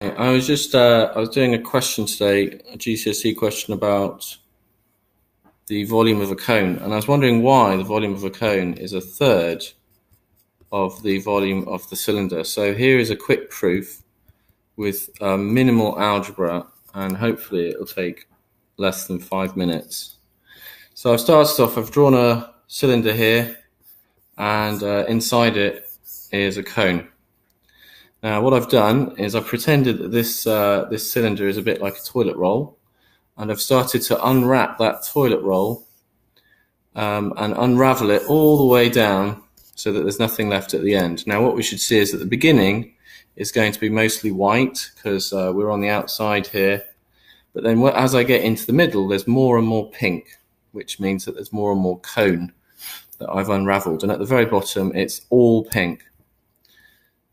I was doing a question today, a GCSE question about the volume of a cone, and I was wondering why the volume of a cone is a third of the volume of the cylinder. So here is a quick proof with minimal algebra, and hopefully it'll take less than 5 minutes. So I've drawn a cylinder here, and inside it is a cone. Now, what I've done is I've pretended that this cylinder is a bit like a toilet roll, and I've started to unwrap that toilet roll and unravel it all the way down so that there's nothing left at the end. Now, what we should see is that the beginning is going to be mostly white because we're on the outside here, but then as I get into the middle, there's more and more pink, which means that there's more and more cone that I've unraveled, and at the very bottom, it's all pink.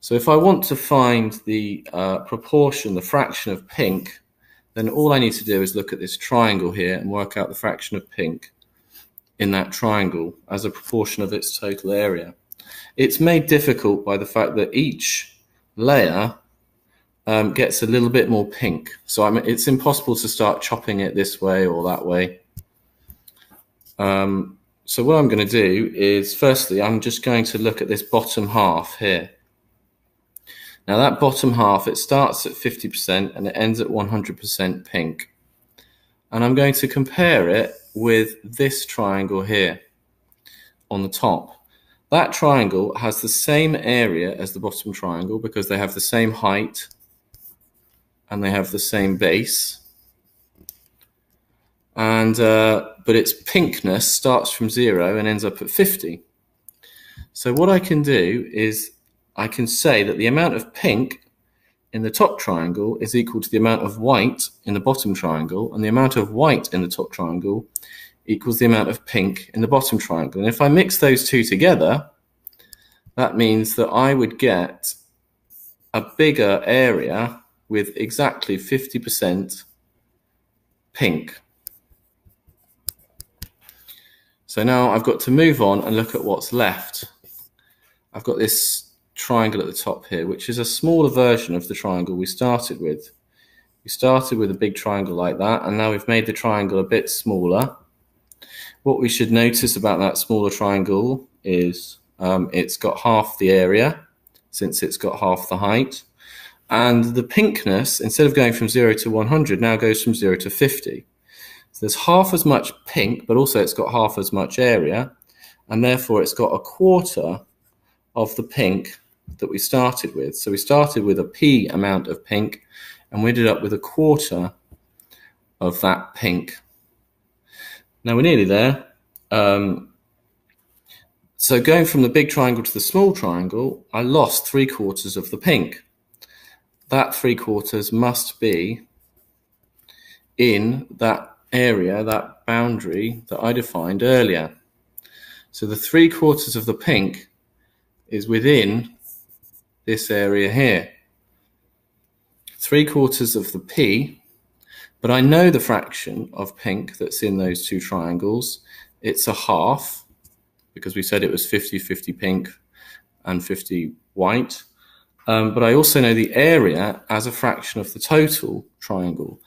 So if I want to find the proportion, the fraction of pink, then all I need to do is look at this triangle here and work out the fraction of pink in that triangle as a proportion of its total area. It's made difficult by the fact that each layer gets a little bit more pink. So it's impossible to start chopping it this way or that way. So what I'm going to do is, firstly, I'm just going to look at this bottom half here. Now that bottom half, it starts at 50% and it ends at 100% pink. And I'm going to compare it with this triangle here on the top. That triangle has the same area as the bottom triangle because they have the same height and they have the same base. And but its pinkness starts from 0 and ends up at 50. So what I can do is I can say that the amount of pink in the top triangle is equal to the amount of white in the bottom triangle, and the amount of white in the top triangle equals the amount of pink in the bottom triangle. And if I mix those two together, that means that I would get a bigger area with exactly 50% pink. So now I've got to move on and look at what's left. I've got this triangle at the top here, which is a smaller version of the triangle we started with. We started with a big triangle like that, and now we've made the triangle a bit smaller. What we should notice about that smaller triangle is it's got half the area, since it's got half the height. And the pinkness, instead of going from 0 to 100, now goes from 0 to 50. So there's half as much pink, but also it's got half as much area, and therefore it's got a quarter of the pink that we started with. So we started with a P amount of pink, and we ended up with a quarter of that pink. Now we're nearly there. So going from the big triangle to the small triangle, I lost 3/4 of the pink. That 3/4 must be in that area, that boundary that I defined earlier. So the 3/4 of the pink is within this area here. 3/4 of the P, but I know the fraction of pink that's in those two triangles. It's a half, because we said it was 50-50 pink and 50 white. But I also know the area as a fraction of the total triangle.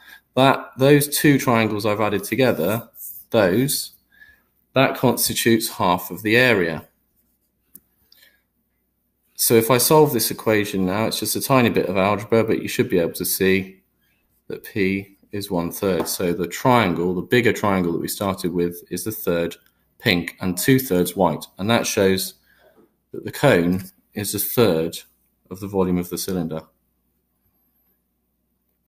Those two triangles I've added together, that constitutes half of the area. So if I solve this equation now, it's just a tiny bit of algebra, but you should be able to see that P is 1/3. So the triangle, the bigger triangle that we started with, is the third pink and 2/3 white. And that shows that the cone is a third of the volume of the cylinder.